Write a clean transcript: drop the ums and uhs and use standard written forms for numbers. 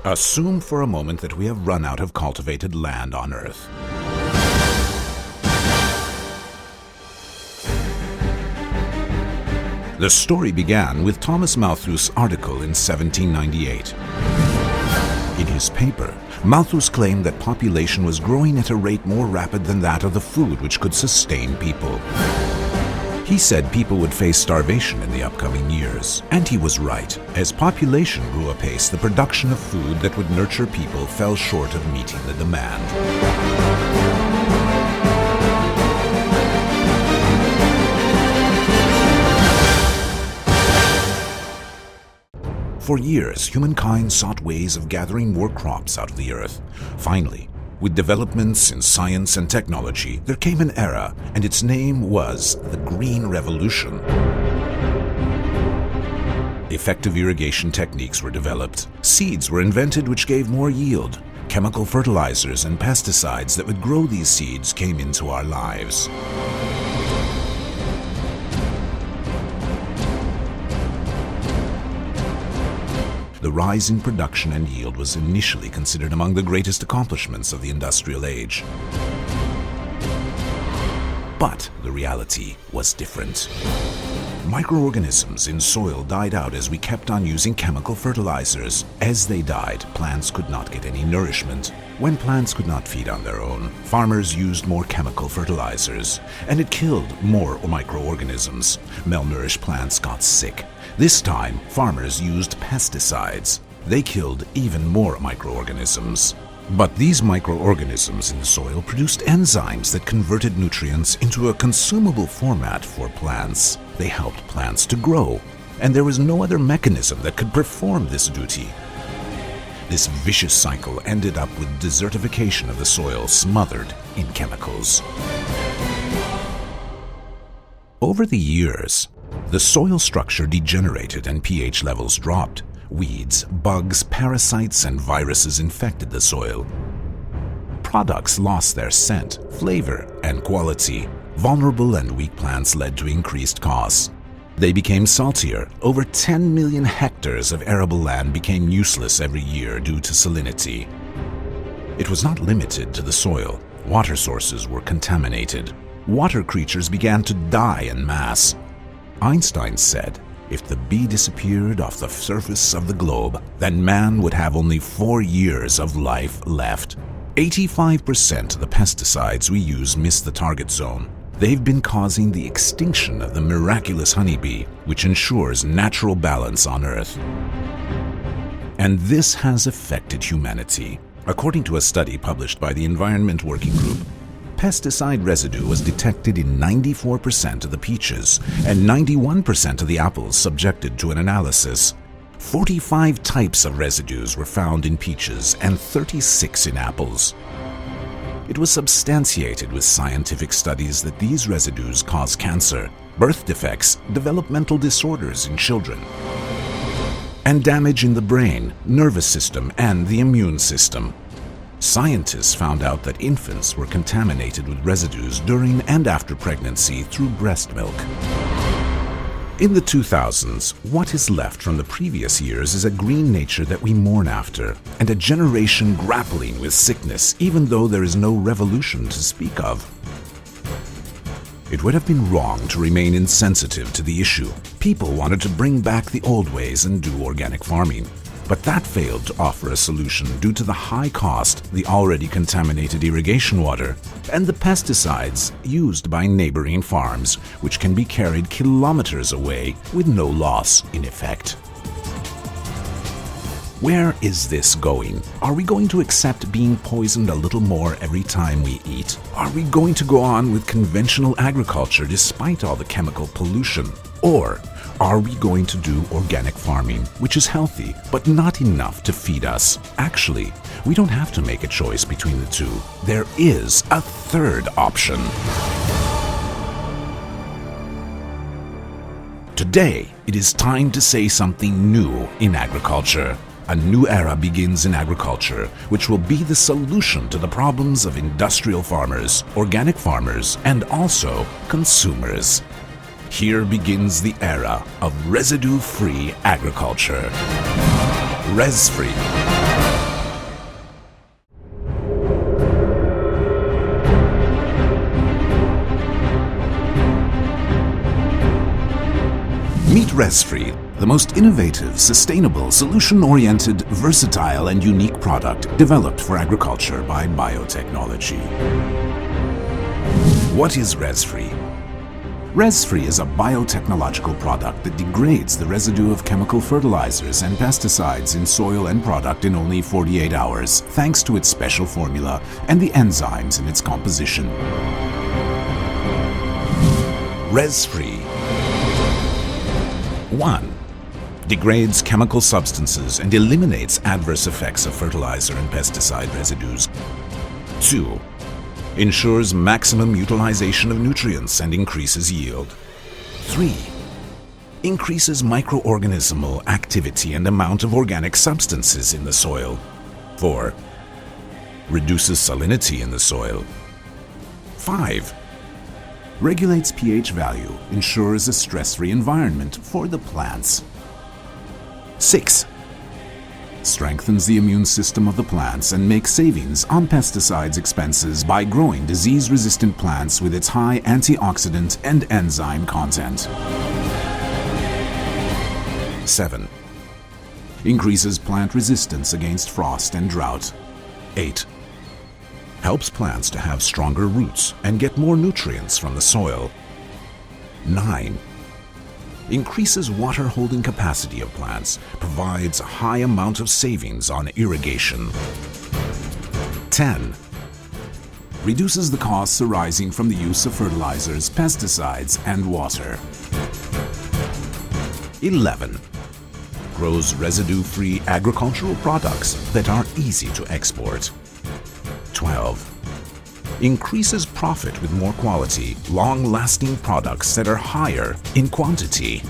Assume for a moment that we have run out of cultivated land on Earth. The story began with Thomas Malthus' article in 1798. In his paper, Malthus claimed that population was growing at a rate more rapid than that of the food which could sustain people. He said people would face starvation in the upcoming years, and he was right. As population grew apace, the production of food that would nurture people fell short of meeting the demand. For years, humankind sought ways of gathering more crops out of the earth. Finally, with developments in science and technology, there came an era, and its name was the Green Revolution. Effective irrigation techniques were developed. Seeds were invented which gave more yield. Chemical fertilizers and pesticides that would grow these seeds came into our lives. The rise in production and yield was initially considered among the greatest accomplishments of the industrial age. But the reality was different. Microorganisms in soil died out as we kept on using chemical fertilizers. As they died, plants could not get any nourishment. When plants could not feed on their own, farmers used more chemical fertilizers, and it killed more microorganisms. Malnourished plants got sick. This time, farmers used pesticides. They killed even more microorganisms. But these microorganisms in the soil produced enzymes that converted nutrients into a consumable format for plants. They helped plants to grow, and there was no other mechanism that could perform this duty. This vicious cycle ended up with desertification of the soil smothered in chemicals. Over the years, the soil structure degenerated and pH levels dropped. Weeds, bugs, parasites, and viruses infected the soil. Products lost their scent, flavor, and quality. Vulnerable and weak plants led to increased costs. They became saltier. Over 10 million hectares of arable land became useless every year due to salinity. It was not limited to the soil. Water sources were contaminated. Water creatures began to die en masse. Einstein said, if the bee disappeared off the surface of the globe, then man would have only 4 years of life left. 85% of the pesticides we use miss the target zone. They've been causing the extinction of the miraculous honeybee, which ensures natural balance on Earth. And this has affected humanity. According to a study published by the Environment Working Group, pesticide residue was detected in 94% of the peaches and 91% of the apples subjected to an analysis. 45 types of residues were found in peaches and 36 in apples. It was substantiated with scientific studies that these residues cause cancer, birth defects, developmental disorders in children, and damage in the brain, nervous system, and the immune system. Scientists found out that infants were contaminated with residues during and after pregnancy through breast milk. In the 2000s, what is left from the previous years is a green nature that we mourn after, and a generation grappling with sickness even though there is no revolution to speak of. It would have been wrong to remain insensitive to the issue. People wanted to bring back the old ways and do organic farming. But that failed to offer a solution due to the high cost, the already contaminated irrigation water, and the pesticides used by neighboring farms, which can be carried kilometers away with no loss in effect. Where is this going? Are we going to accept being poisoned a little more every time we eat? Are we going to go on with conventional agriculture despite all the chemical pollution? Or are we going to do organic farming, which is healthy, but not enough to feed us? Actually, we don't have to make a choice between the two. There is a third option. Today, it is time to say something new in agriculture. A new era begins in agriculture, which will be the solution to the problems of industrial farmers, organic farmers, and also consumers. Here begins the era of residue-free agriculture. RezFree. Meet RezFree, the most innovative, sustainable, solution-oriented, versatile, and unique product developed for agriculture by biotechnology. What is RezFree? RezFree is a biotechnological product that degrades the residue of chemical fertilizers and pesticides in soil and product in only 48 hours, thanks to its special formula and the enzymes in its composition. RezFree 1. Degrades chemical substances and eliminates adverse effects of fertilizer and pesticide residues. 2. Ensures maximum utilization of nutrients and increases yield. 3. Increases microorganismal activity and amount of organic substances in the soil. 4. Reduces salinity in the soil. 5. Regulates pH value, ensures a stress-free environment for the plants. 6. Strengthens the immune system of the plants and makes savings on pesticides expenses by growing disease-resistant plants with its high antioxidant and enzyme content. 7. Increases plant resistance against frost and drought. 8. Helps plants to have stronger roots and get more nutrients from the soil. 9. Increases water holding capacity of plants, provides a high amount of savings on irrigation. 10. Reduces the costs arising from the use of fertilizers, pesticides, and water. 11. Grows residue-free agricultural products that are easy to export. 12. Increases profit with more quality, long-lasting products that are higher in quantity.